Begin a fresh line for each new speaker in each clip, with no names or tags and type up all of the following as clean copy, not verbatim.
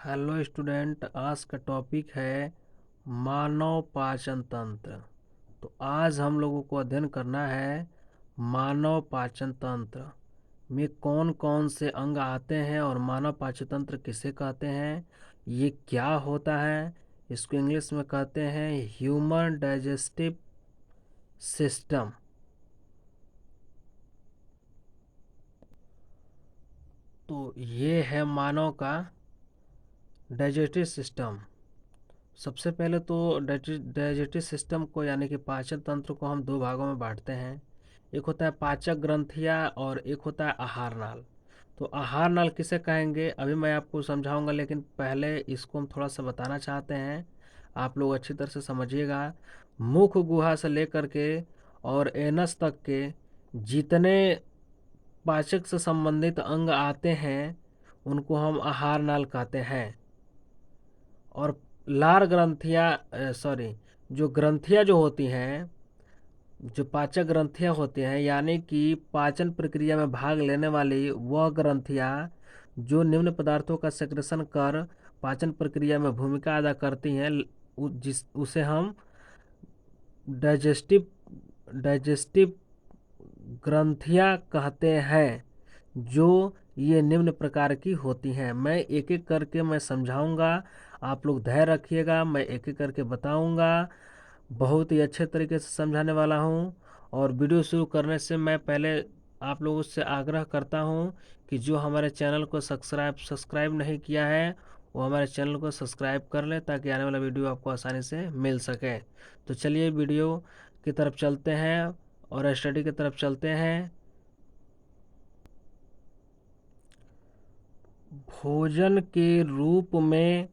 Hello student, आज का topic है मानव पाचन तंत्र। तो आज हम लोगों को अध्ययन करना है मानव पाचन तंत्र में कौन कौन से अंग आते हैं और मानव पाचन तंत्र किसे कहते हैं, ये क्या होता है। इसको इंग्लिश में कहते हैं ह्यूमन डाइजेस्टिव सिस्टम। तो ये है मानव का डाइजेस्टिव सिस्टम। सबसे पहले तो डाइजेस्टिव सिस्टम को यानी कि पाचन तंत्र को हम दो भागों में बांटते हैं। एक होता है पाचक ग्रंथियाँ और एक होता है आहार नाल। तो आहार नाल किसे कहेंगे अभी मैं आपको समझाऊंगा, लेकिन पहले इसको हम थोड़ा सा बताना चाहते हैं, आप लोग अच्छी तरह से समझिएगा। मुख गुहा से लेकर के और एनस तक के जितने पाचक से संबंधित अंग आते हैं उनको हम आहार नाल कहते हैं। और लार ग्रंथियाँ जो ग्रंथियाँ जो होती हैं, जो पाचक ग्रंथियाँ होती हैं यानी कि पाचन प्रक्रिया में भाग लेने वाली वह ग्रंथियाँ जो निम्न पदार्थों का सेक्रेशन कर पाचन प्रक्रिया में भूमिका अदा करती हैं, उसे हम डाइजेस्टिव डाइजेस्टिव ग्रंथियाँ कहते हैं, जो ये निम्न प्रकार की होती हैं। मैं एक एक करके मैं समझाऊंगा, आप लोग धैर्य रखिएगा, मैं एक एक करके बताऊंगा। बहुत ही अच्छे तरीके से समझाने वाला हूं। और वीडियो शुरू करने से मैं पहले आप लोगों से आग्रह करता हूं कि जो हमारे चैनल को सब्सक्राइब नहीं किया है वो हमारे चैनल को सब्सक्राइब कर ले, ताकि आने वाला वीडियो आपको आसानी से मिल सके। तो चलिए वीडियो की तरफ चलते हैं और स्टडी की तरफ चलते हैं। भोजन के रूप में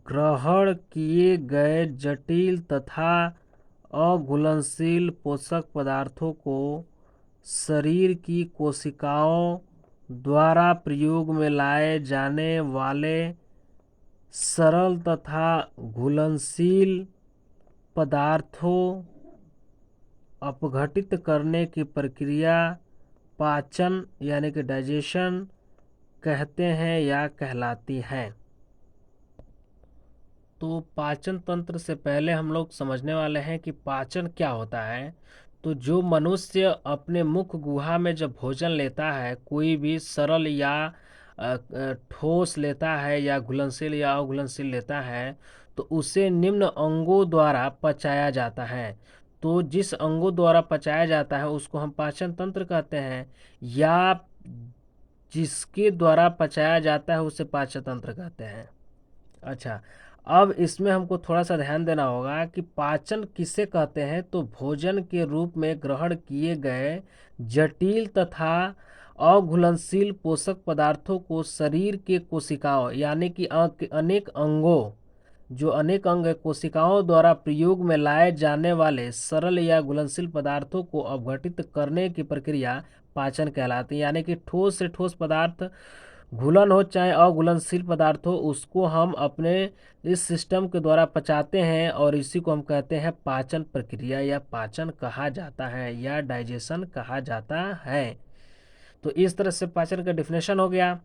ग्रहण किए गए जटिल तथा अघुलनशील पोषक पदार्थों को शरीर की कोशिकाओं द्वारा प्रयोग में लाए जाने वाले सरल तथा घुलनशील पदार्थों अपघटित करने की प्रक्रिया पाचन यानी कि डाइजेशन कहते हैं या कहलाती है। तो पाचन तंत्र से पहले हम लोग समझने वाले हैं कि पाचन क्या होता है। तो जो मनुष्य अपने मुख गुहा में जब भोजन लेता है, कोई भी सरल या ठोस लेता है या घुलनशील या अघुलनशील लेता है, तो उसे निम्न अंगों द्वारा पचाया जाता है। तो जिस अंगों द्वारा पचाया जाता है उसको हम पाचन तंत्र कहते हैं, या जिसके द्वारा पचाया जाता है उसे पाचन तंत्र कहते हैं। अच्छा, अब इसमें हमको थोड़ा सा ध्यान देना होगा कि पाचन किसे कहते हैं। तो भोजन के रूप में ग्रहण किए गए जटिल तथा अघुलनशील पोषक पदार्थों को शरीर के कोशिकाओं यानी कि अनेक अंगों, जो अनेक अंग कोशिकाओं द्वारा प्रयोग में लाए जाने वाले सरल या घुलनशील पदार्थों को अपघटित करने की प्रक्रिया पाचन कहलाती है। यानी कि ठोस से ठोस पदार्थ घुलन हो चाहे अघुलनशील पदार्थ हो, उसको हम अपने इस सिस्टम के द्वारा पचाते हैं और इसी को हम कहते हैं पाचन प्रक्रिया या पाचन कहा जाता है या डाइजेशन कहा जाता है। तो इस तरह से पाचन का डिफिनेशन हो गया।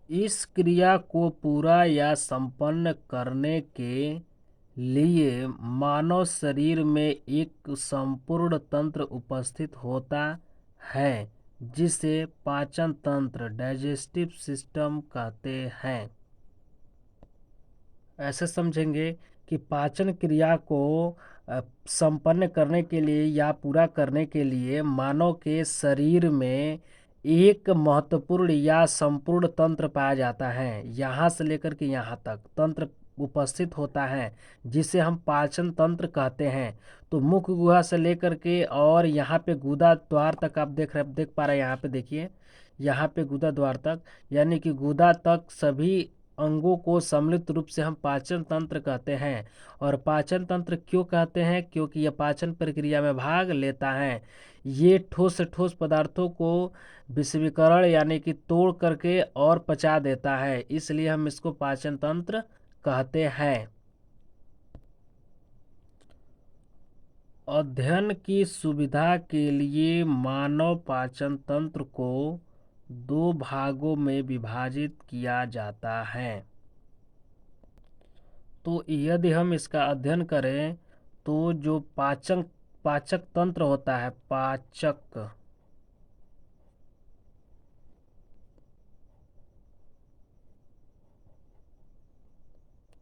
इस क्रिया को पूरा या संपन्न करने के लिए मानव शरीर में एक संपूर्ण तंत्र उपस्थित होता है, जिसे पाचन तंत्र डाइजेस्टिव सिस्टम कहते हैं। ऐसे समझेंगे कि पाचन क्रिया को संपन्न करने के लिए या पूरा करने के लिए मानव के शरीर में एक महत्वपूर्ण या संपूर्ण तंत्र पाया जाता है। यहाँ से लेकर के यहाँ तक तंत्र उपस्थित होता है, जिसे हम पाचन तंत्र कहते हैं। तो मुख गुहा से लेकर के और यहाँ पे गुदा द्वार तक आप देख पा रहे हैं। यहाँ पे देखिए, यहाँ पे गुदा द्वार तक यानी कि गुदा तक सभी अंगों को सम्मिलित रूप से हम पाचन तंत्र कहते हैं। और पाचन तंत्र क्यों कहते हैं? क्योंकि यह पाचन प्रक्रिया में भाग लेता है। ये ठोस से ठोस पदार्थों को विषवीकरण यानी कि तोड़ करके और पचा देता है, इसलिए हम इसको पाचन तंत्र कहते हैं। अध्ययन की सुविधा के लिए मानव पाचन तंत्र को दो भागों में विभाजित किया जाता है। तो यदि हम इसका अध्ययन करें तो जो पाचक पाचक तंत्र होता है,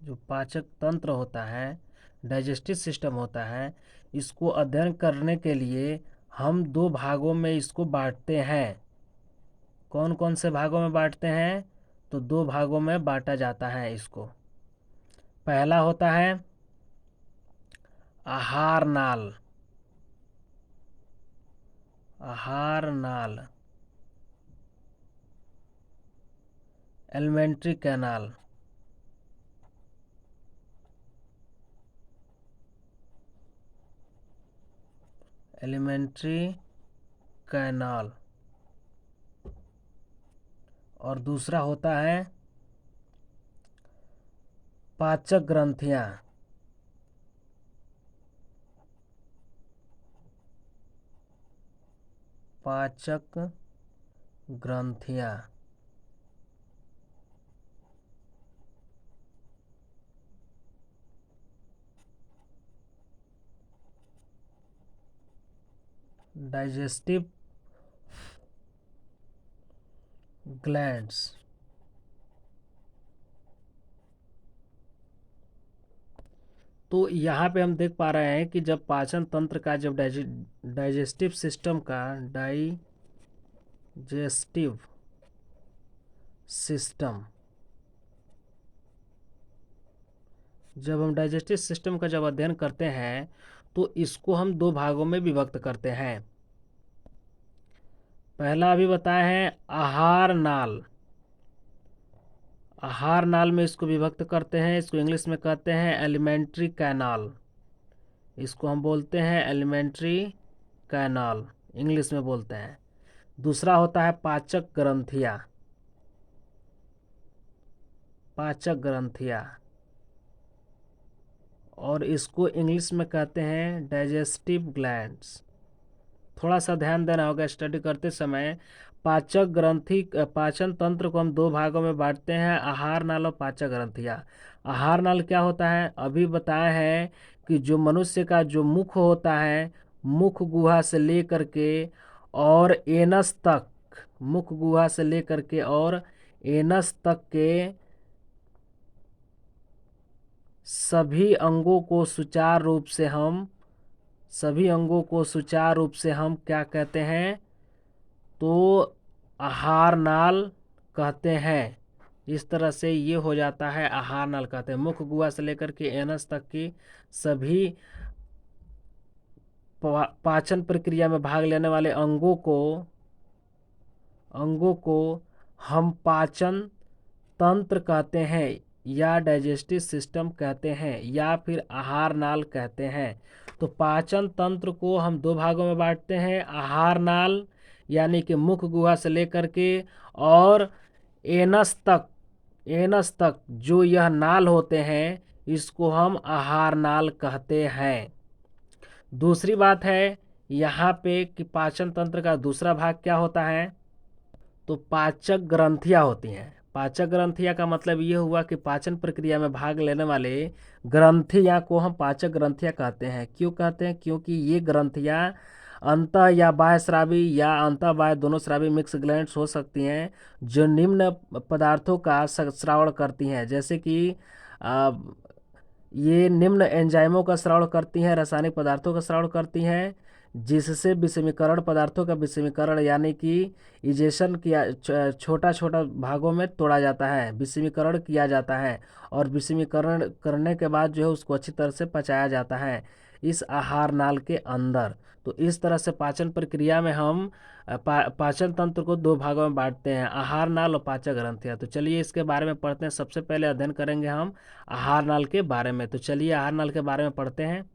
जो पाचक तंत्र होता है, डाइजेस्टिव सिस्टम होता है, इसको अध्ययन करने के लिए हम दो भागों में इसको बांटते हैं। कौन कौन से भागों में बांटते हैं? तो दो भागों में बांटा जाता है इसको। पहला होता है आहार नाल। आहार नाल, एलिमेंट्री कैनाल। Alimentary canal. और दूसरा होता है पाचक ग्रंथियां। पाचक ग्रंथियां। Digestive glands. तो यहाँ पे हम देख पा रहे हैं कि जब पाचन तंत्र का, जब डाइजेस्टिव सिस्टम का, डाइजेस्टिव सिस्टम, जब हम डाइजेस्टिव सिस्टम का जब अध्ययन करते हैं तो इसको हम दो भागों में विभक्त करते हैं। पहला अभी बताए हैं आहार नाल। आहार नाल में इसको विभक्त करते हैं, इसको इंग्लिश में कहते हैं एलिमेंट्री कैनाल। इसको हम बोलते हैं एलिमेंट्री कैनाल, इंग्लिश में बोलते हैं। दूसरा होता है पाचक ग्रंथियां। पाचक ग्रंथियां, और इसको इंग्लिश में कहते हैं डाइजेस्टिव ग्लैंड्स। थोड़ा सा ध्यान देना होगा स्टडी करते समय। पाचक ग्रंथि, पाचन तंत्र को हम दो भागों में बांटते हैं, आहार नाल और पाचक ग्रंथियां। आहार नाल क्या होता है? अभी बताया है कि जो मनुष्य का जो मुख होता है, मुख गुहा से लेकर के और एनस तक, मुख गुहा से लेकर के और एनस तक के सभी अंगों को सुचारू रूप से हम, सभी अंगों को सुचारू रूप से हम क्या कहते हैं? तो आहार नाल कहते हैं। इस तरह से ये हो जाता है आहार नाल कहते हैं। मुख गुहा से लेकर के एनस तक की सभी पाचन प्रक्रिया में भाग लेने वाले अंगों को हम पाचन तंत्र कहते हैं, या डाइजेस्टिव सिस्टम कहते हैं, या फिर आहार नाल कहते हैं। तो पाचन तंत्र को हम दो भागों में बांटते हैं, आहार नाल यानी कि मुख गुहा से लेकर के और एनस तक, एनस तक जो यह नाल होते हैं, इसको हम आहार नाल कहते हैं। दूसरी बात है यहाँ पे कि पाचन तंत्र का दूसरा भाग क्या होता है? तो पाचक ग्रंथियां होती हैं। पाचक ग्रंथियां का मतलब ये हुआ कि पाचन प्रक्रिया में भाग लेने वाले ग्रंथियां को हम पाचक ग्रंथियां कहते हैं। क्यों कहते हैं? क्योंकि ये ग्रंथियां अंतः या बाह्य स्रावी या अंतः बाह्य दोनों स्रावी मिक्स ग्लैंड्स हो सकती हैं, जो निम्न पदार्थों का स्रावण करती हैं। जैसे कि ये निम्न एंजाइमों का स्रावण करती हैं, रासायनिक पदार्थों का स्रावण करती हैं, जिससे विषमीकरण पदार्थों का विषमीकरण यानी कि इजेशन किया, छोटा छोटा भागों में तोड़ा जाता है, विषमीकरण किया जाता है, और विषमीकरण करने के बाद जो है उसको अच्छी तरह से पचाया जाता है इस आहार नाल के अंदर। तो इस तरह से पाचन प्रक्रिया में हम पाचन तंत्र को दो भागों में बांटते हैं, आहार नाल और पाचक ग्रंथियां। तो चलिए इसके बारे में पढ़ते हैं। सबसे पहले अध्ययन करेंगे हम आहार नाल के बारे में। तो चलिए आहार नाल के बारे में पढ़ते हैं।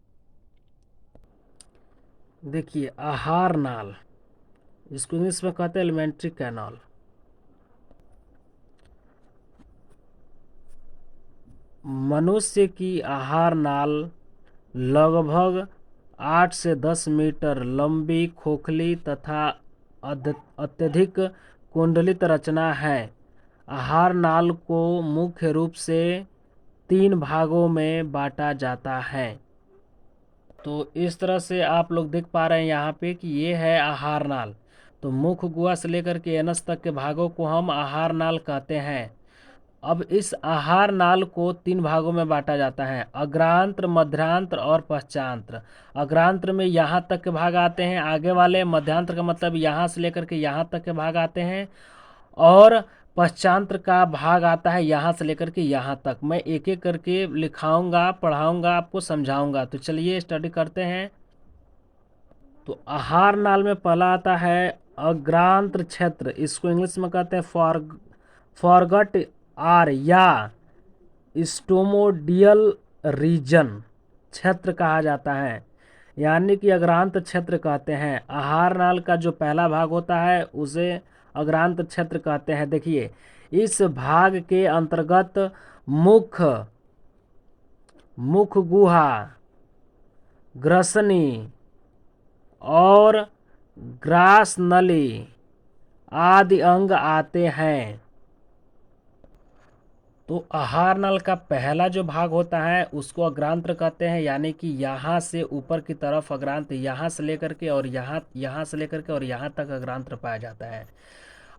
देखिए आहार नाल, इसको इंग्लिश में कहते हैं एलिमेंट्री कैनाल। मनुष्य की आहार नाल लगभग 8 से 10 मीटर लंबी, खोखली तथा अत्यधिक कुंडलित रचना है। आहार नाल को मुख्य रूप से 3 भागों में बांटा जाता है। तो इस तरह से आप लोग देख पा रहे हैं यहाँ पे कि ये है आहार नाल। तो मुख गुहा से लेकर के एनस तक के भागों को हम आहार नाल कहते हैं। अब इस आहार नाल को 3 भागों में बांटा जाता है, अग्रांत्र, मध्यांत्र और पश्चांत्र। अग्रांत्र में यहाँ तक के भाग आते हैं आगे वाले, मध्यांत्र का मतलब यहाँ से लेकर के यहाँ तक के भाग आते हैं, और पश्चांत्र का भाग आता है यहाँ से लेकर के यहाँ तक। मैं एक एक करके लिखाऊंगा, पढ़ाऊंगा, आपको समझाऊंगा। तो चलिए स्टडी करते हैं। तो आहार नाल में पहला आता है अग्रांत्र क्षेत्र, इसको इंग्लिश में कहते हैं फॉरगट आर या स्टोमोडियल रीजन क्षेत्र कहा जाता है, यानी कि अग्रांत क्षेत्र कहते हैं। आहार नाल का जो पहला भाग होता है उसे अग्रांत क्षेत्र कहते हैं। देखिए, इस भाग के अंतर्गत मुख गुहा, ग्रसनी और ग्रास नली आदि अंग आते हैं। तो आहार नल का पहला जो भाग होता है उसको अग्रांत्र कहते हैं, यानी कि यहाँ से ऊपर की तरफ अग्रांत, यहाँ से लेकर के और यहाँ से लेकर के और यहाँ तक अग्रांत्र पाया जाता है।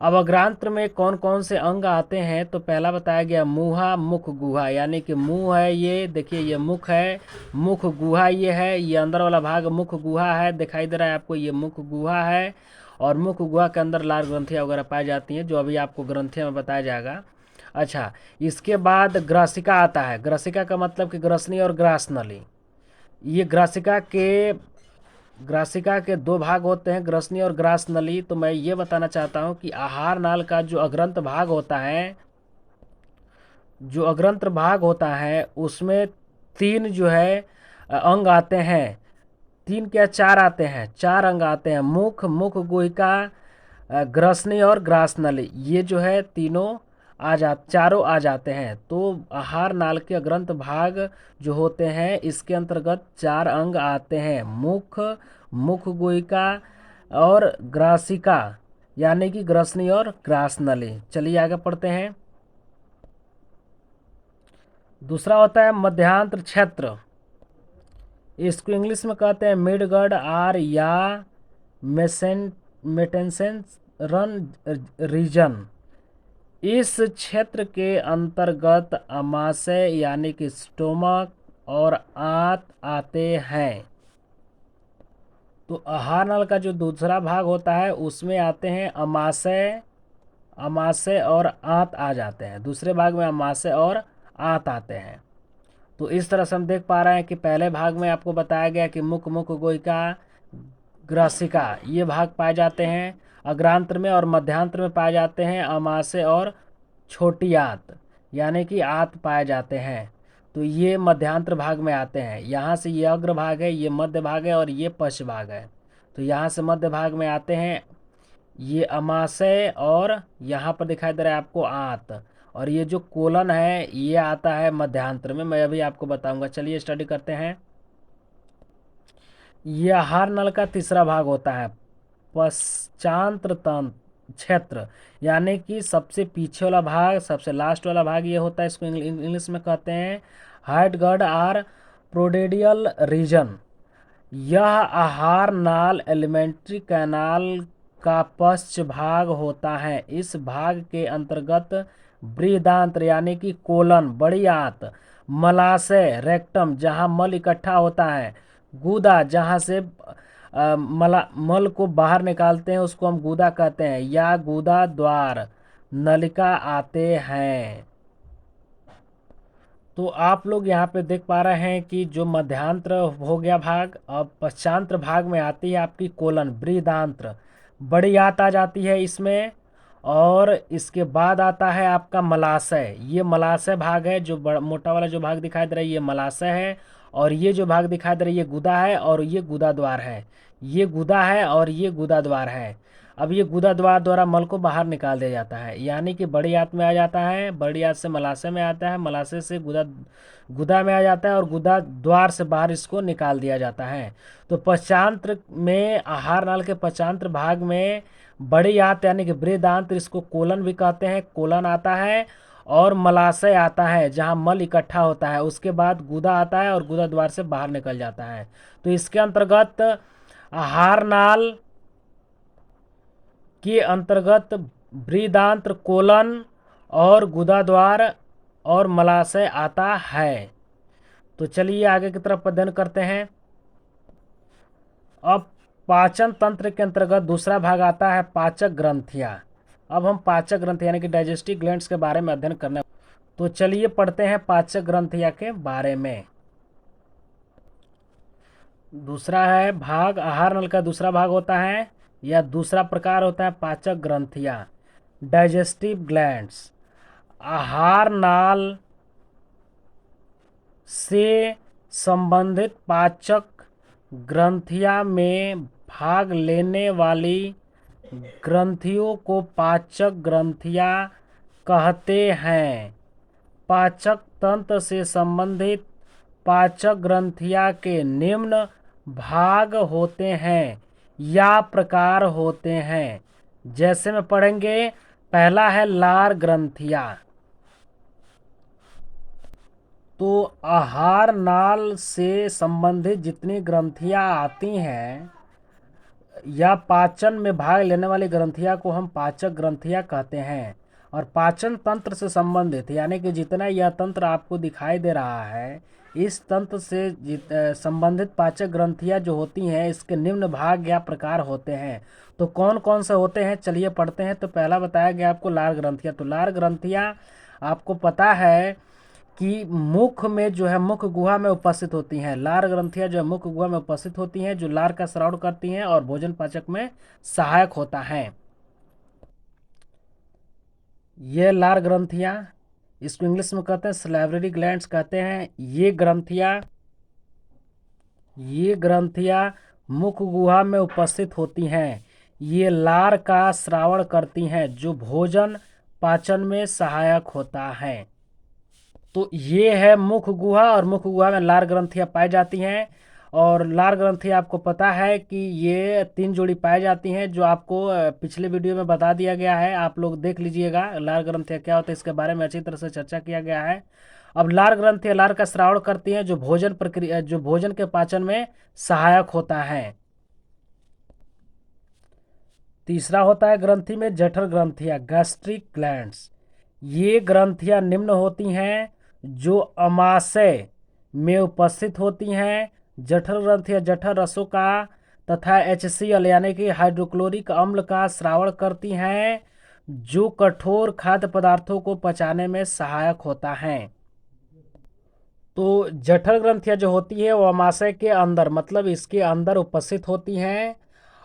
अब अग्रांत्र में कौन कौन से अंग आते हैं, तो पहला बताया गया मुहा, मुख गुहा, यानी कि मुंह है, ये देखिए ये मुख है, मुख गुहा ये है, ये अंदर वाला भाग मुख गुहा है, दिखाई दे रहा है आपको, ये मुख गुहा है। और मुख गुहा के अंदर लाल ग्रंथियाँ वगैरह पाई जाती हैं, जो अभी आपको ग्रंथियाँ में बताया जाएगा। अच्छा, इसके बाद ग्रासिका आता है। ग्रासिका का मतलब कि ग्रसनी और ग्रास नली। ये ग्रासिका के 2 भाग होते हैं, ग्रसनी और ग्रास नली। तो मैं ये बताना चाहता हूँ कि आहार नाल का जो अग्रंथ भाग होता है उसमें 3 जो है अंग आते हैं। 3 क्या 4 आते हैं, 4 अंग आते हैं, मुख गुहिका, ग्रसनी और ग्रास नली। ये जो है चारों आ जाते हैं। तो आहार नाल के अग्रंथ भाग जो होते हैं इसके अंतर्गत 4 अंग आते हैं, मुख गुहिका और ग्रासिका, यानी कि ग्रसनी और ग्रास नली। चलिए आगे पढ़ते हैं। दूसरा होता है मध्यांत्र क्षेत्र, इसको इंग्लिश में कहते हैं मिडगर्ड आर या मेटेंसेंस रन रीजन। इस क्षेत्र के अंतर्गत अमाशय यानी कि स्टोमक और आंत आते हैं। तो आहार नल का जो दूसरा भाग होता है उसमें आते हैं अमाशय और आंत आ जाते हैं। दूसरे भाग में अमाशय और आंत आते हैं। तो इस तरह से हम देख पा रहे हैं कि पहले भाग में आपको बताया गया कि मुख गुहिका, ग्रासिका ये भाग पाए जाते हैं अग्रांत्र में, और मध्यांत्र में पाए जाते हैं अमाशय और छोटी आंत, यानी कि आंत पाए जाते हैं। तो ये मध्यांत्र भाग में आते हैं। यहाँ से ये अग्र भाग है, ये मध्य भाग है और ये पश्च भाग है। तो यहाँ से मध्य भाग में आते हैं ये अमाशय, और यहाँ पर दिखाई दे रहा है आपको आंत, और ये जो कोलन है ये आता है मध्यांत्र में। मैं अभी आपको बताऊंगा। चलिए स्टडी करते हैं। ये आहार नल का तीसरा भाग होता है पश्चांत्र तंत्र क्षेत्र, यानी कि सबसे पीछे वाला भाग, सबसे लास्ट वाला भाग ये होता है। इसको इंग्लिश में कहते हैं हाइटगर्ड आर प्रोडेडियल रीजन। यह आहार नाल एलिमेंट्री कैनाल का पश्च भाग होता है। इस भाग के अंतर्गत बृहदांत्र यानी कि कोलन, बड़ी आंत, मलाशय रेक्टम जहाँ मल इकट्ठा होता है, गुदा जहाँ से मल को बाहर निकालते हैं उसको हम गुदा कहते हैं, या गुदा द्वार, नलिका आते हैं। तो आप लोग यहाँ पे देख पा रहे हैं कि जो मध्यांत्र हो गया भाग, अब पश्चांत्र भाग में आती है आपकी कोलन, बृहदांत्र, बड़ी आंत आ जाती है इसमें, और इसके बाद आता है आपका मलाशय। ये मलाशय भाग है, जो मोटा वाला जो भाग दिखाई दे रहा है ये मलाशय है, और ये जो भाग दिखाई दे रहा है ये गुदा है, और ये गुदा द्वार है, ये गुदा है और ये गुदा द्वार है। अब ये गुदा द्वार द्वारा मल को बाहर निकाल दिया जाता है, यानी कि बड़ी आंत में आ जाता है, बड़ी आंत से मलाशय में आता है, मलाशय से गुदा में आ जाता है और गुदा द्वार से बाहर इसको निकाल दिया जाता है। तो पश्चांत्र में, आहार नाल के पश्चांत्र भाग में बड़ी आंत यानी कि बृहदांत्र, इसको कोलन भी कहते हैं, कोलन आता है और मलाशय आता है जहां मल इकट्ठा होता है। उसके बाद गुदा आता है और गुदा द्वार से बाहर निकल जाता है। तो इसके अंतर्गत आहार नाल के अंतर्गत बृहदांत्र, कोलन और गुदा द्वार और मलाशय आता है। तो चलिए आगे की तरफ अध्ययन करते हैं। अब पाचन तंत्र के अंतर्गत दूसरा भाग आता है पाचक ग्रंथियां। अब हम पाचक ग्रंथि यानी कि डाइजेस्टिव ग्लैंड्स के बारे में अध्ययन करने, तो चलिए पढ़ते हैं पाचक ग्रंथियां के बारे में। दूसरा है भाग, आहार नल का दूसरा भाग होता है या दूसरा प्रकार होता है पाचक ग्रंथियां, डाइजेस्टिव ग्लैंड्स। आहार नाल से संबंधित पाचक ग्रंथियां में भाग लेने वाली ग्रंथियों को पाचक ग्रंथियां कहते हैं। पाचक तंत्र से संबंधित पाचक ग्रंथियां के निम्न भाग होते हैं या प्रकार होते हैं, जैसे में पढ़ेंगे। पहला है लार ग्रंथियां। तो आहार नाल से संबंधित जितनी ग्रंथियां आती हैं या पाचन में भाग लेने वाली ग्रंथियां को हम पाचक ग्रंथियां कहते हैं। और पाचन तंत्र से संबंधित यानी कि जितना यह तंत्र आपको दिखाई दे रहा है, इस तंत्र से संबंधित पाचक ग्रंथियां जो होती हैं, इसके निम्न भाग या प्रकार होते हैं। तो कौन कौन से होते हैं, चलिए पढ़ते हैं। तो पहला बताया गया आपको लार ग्रंथियां। तो लार ग्रंथियां आपको पता है कि मुख में जो है, मुख गुहा में उपस्थित होती हैं। लार ग्रंथियां जो है मुख गुहा में उपस्थित होती हैं, जो लार का स्राव करती हैं और भोजन पाचक में सहायक होता है। ये लार ग्रंथियां, इसको इंग्लिश में कहते हैं सलाइवरी ग्लैंड्स कहते हैं। ये ग्रंथियां मुख गुहा में उपस्थित होती हैं। ये लार का स्रावण करती हैं, जो भोजन पाचन में सहायक होता है। तो ये है मुख गुहा, और मुख गुहा में लार ग्रंथियां पाई जाती हैं। और लार ग्रंथि आपको पता है कि ये 3 जोड़ी पाई जाती हैं, जो आपको पिछले वीडियो में बता दिया गया है। आप लोग देख लीजिएगा लार ग्रंथियां क्या होता है, इसके बारे में अच्छी तरह से चर्चा किया गया है। अब लार ग्रंथियां लार का स्रावण करती हैं, जो भोजन के पाचन में सहायक होता है। तीसरा होता है ग्रंथि में जठर ग्रंथियां, गैस्ट्रिक ग्लैंड्स। ये ग्रंथियां निम्न होती हैं, जो अमाशय में उपस्थित होती हैं। जठर ग्रंथियां जठर रसों का तथा HCl यानी कि हाइड्रोक्लोरिक अम्ल का स्रावण करती हैं, जो कठोर खाद्य पदार्थों को पचाने में सहायक होता है। तो जठर ग्रंथियां जो होती है वो अमाशय के अंदर, मतलब इसके अंदर उपस्थित होती हैं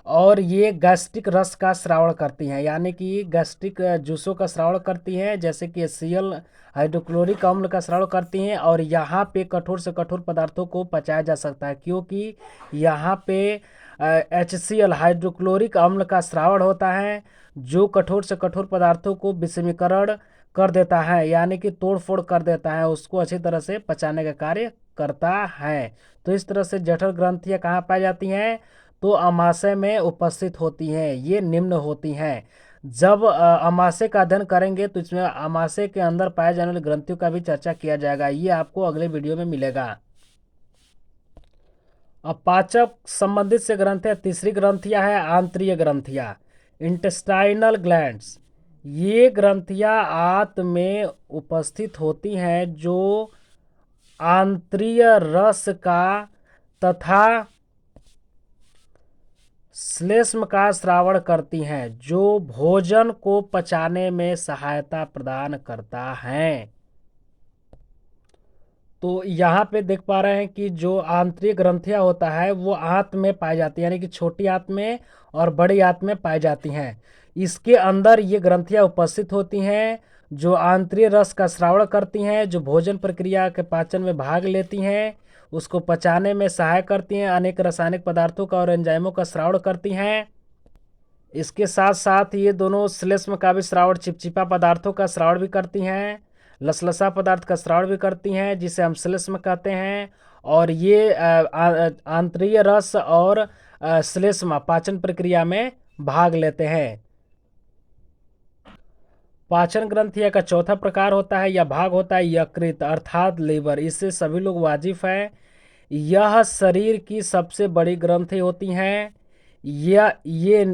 और ये गैस्ट्रिक रस का स्रावण करती हैं, यानी कि गैस्ट्रिक जूसों का स्रावण करती हैं, जैसे कि HCl हाइड्रोक्लोरिक अम्ल का स्रावण करती हैं। और यहाँ पे कठोर से कठोर पदार्थों को पचाया जा सकता है, क्योंकि यहाँ पे HCl हाइड्रोक्लोरिक अम्ल का स्रावण होता है, जो कठोर से कठोर पदार्थों को विषमीकरण कर देता है, यानी कि तोड़ फोड़ कर देता है, उसको अच्छी तरह से पचाने का कार्य करता है। तो इस तरह से जठर ग्रंथियाँ कहाँ पाई जाती हैं, तो अमाशय में उपस्थित होती हैं। ये निम्न होती हैं। जब अमाशय का अध्ययन करेंगे तो इसमें अमाशय के अंदर पाए जाने वाली ग्रंथियों का भी चर्चा किया जाएगा, ये आपको अगले वीडियो में मिलेगा। अब पाचक संबंधित से ग्रंथियां, तीसरी ग्रंथियां है आंतरीय ग्रंथियां, इंटेस्टाइनल ग्लैंड्स। ये ग्रंथियां आंत में उपस्थित होती हैं, जो आंतरीय रस का तथा श्लेष्म का स्रावण करती हैं, जो भोजन को पचाने में सहायता प्रदान करता है। तो यहाँ पे देख पा रहे हैं कि जो आंतरिक ग्रंथियां होता है वो आंत में पाई जाती है, यानी कि छोटी आंत में और बड़ी आंत में पाई जाती हैं। इसके अंदर ये ग्रंथियां उपस्थित होती हैं, जो आंतरिक रस का स्रावण करती हैं, जो भोजन प्रक्रिया के पाचन में भाग लेती हैं, उसको पचाने में सहायक करती हैं, अनेक रासायनिक पदार्थों का और एंजाइमों का स्रावण करती हैं। इसके साथ साथ ये दोनों श्लेष्म का भी स्रावण, चिपचिपा पदार्थों का स्रावण भी करती हैं, लसलसा पदार्थ का स्रावण भी करती हैं, जिसे हम श्लेष्म कहते हैं। और ये आंतरीय रस और श्लेष्मा पाचन प्रक्रिया में भाग लेते हैं। पाचन ग्रंथि का चौथा प्रकार होता है या भाग होता है यकृत अर्थात लीवर। इससे सभी लोग वाजिफ है। यह शरीर की सबसे बड़ी ग्रंथि होती हैं। ये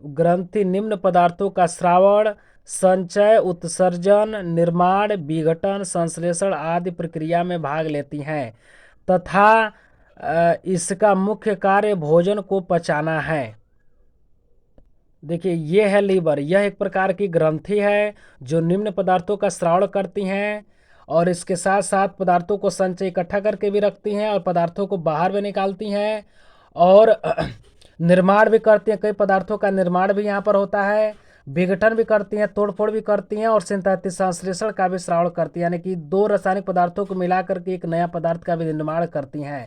ग्रंथि निम्न पदार्थों का श्रावण, संचय, उत्सर्जन, निर्माण, विघटन, संश्लेषण आदि प्रक्रिया में भाग लेती हैं तथा इसका मुख्य कार्य भोजन को पचाना है। देखिए, ये है लीवर। यह एक प्रकार की ग्रंथि है जो निम्न पदार्थों का श्रावण करती हैं और इसके साथ साथ पदार्थों को संचय इकट्ठा करके भी रखती हैं और पदार्थों को बाहर भी निकालती हैं और निर्माण भी करती हैं। कई पदार्थों का निर्माण भी यहाँ पर होता है, विघटन भी करती हैं, तोड़फोड़ भी करती हैं और सिंथेटिक संश्लेषण का भी श्रावण करती हैं, यानी कि दो रासायनिक पदार्थों को मिलाकर के एक नया पदार्थ का भी निर्माण करती हैं।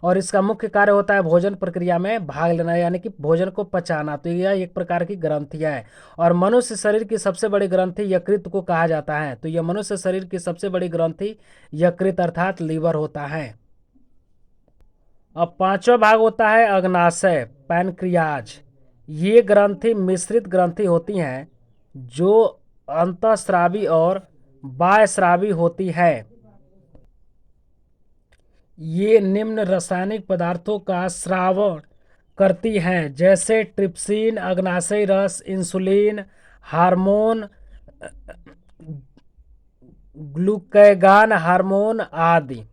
और इसका मुख्य कार्य होता है भोजन प्रक्रिया में भाग लेना, यानी कि भोजन को पचाना। तो यह एक प्रकार की ग्रंथियां है और मनुष्य शरीर की सबसे बड़ी ग्रंथि यकृत को कहा जाता है। तो यह मनुष्य शरीर की सबसे बड़ी ग्रंथि यकृत अर्थात लीवर होता है। अब पांचवा भाग होता है अग्नाशय, पैनक्रियाज। ये ग्रंथि मिश्रित ग्रंथि होती हैं जो अंतःस्रावी और बाह्यस्रावी होती है। ये निम्न रासायनिक पदार्थों का स्रावण करती हैं, जैसे ट्रिप्सिन, अग्नाशयी रस, इंसुलिन, हार्मोन, ग्लूकेगान हार्मोन आदि।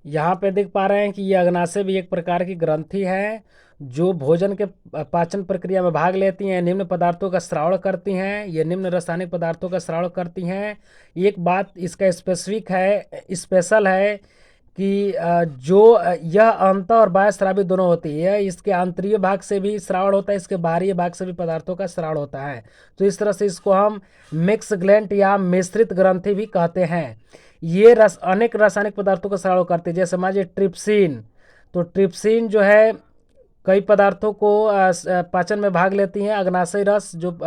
यहाँ पे देख पा रहे हैं कि ये अग्नाशय भी एक प्रकार की ग्रंथि है जो भोजन के पाचन प्रक्रिया में भाग लेती हैं, निम्न पदार्थों का श्रावण करती हैं। ये निम्न रासायनिक पदार्थों का श्रावण करती हैं। एक बात इसका स्पेशल है कि यह अंत और बाह्य स्रावी दोनों होती है। इसके आंतरिक भाग से भी श्रावण होता है, इसके बाहरी भाग से भी पदार्थों का श्रावण होता है। तो इस तरह से इसको हम मिक्स ग्लैंड या मिश्रित ग्रंथि भी कहते हैं। ये अनेक रासायनिक पदार्थों का श्रावण करते हैं, जैसे मान लीजिए ट्रिप्सिन। तो ट्रिप्सिन जो है कई पदार्थों को पाचन में भाग लेती हैं। अग्नाशयी रस जो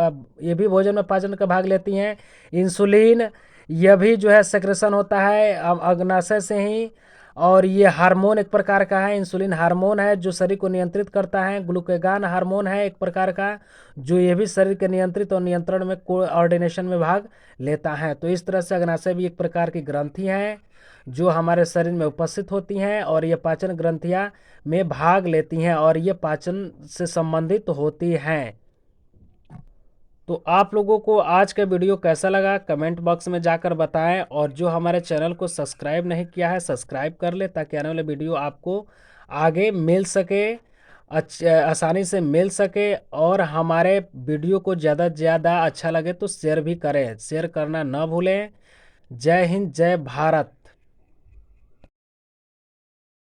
ये भी भोजन में पाचन का भाग लेती हैं। इंसुलिन, यह भी जो है सेक्रेशन होता है अग्नाशय से ही। और ये हार्मोन एक प्रकार का है, इंसुलिन हार्मोन है जो शरीर को नियंत्रित करता है। ग्लूकेगान हार्मोन है एक प्रकार का जो ये भी शरीर के नियंत्रित और नियंत्रण में कोऑर्डिनेशन में भाग लेता है। तो इस तरह से अग्नाशय भी एक प्रकार की ग्रंथि है जो हमारे शरीर में उपस्थित होती हैं और ये पाचन ग्रंथियाँ में भाग लेती हैं और ये पाचन से संबंधित होती हैं। तो आप लोगों को आज का वीडियो कैसा लगा कमेंट बॉक्स में जाकर बताएं और जो हमारे चैनल को सब्सक्राइब नहीं किया है सब्सक्राइब कर ले ताकि आने वाले वीडियो आपको आगे मिल सके, आसानी से मिल सके। और हमारे वीडियो को ज़्यादा से ज़्यादा अच्छा लगे तो शेयर भी करें, शेयर करना ना भूलें। जय हिंद, जय भारत।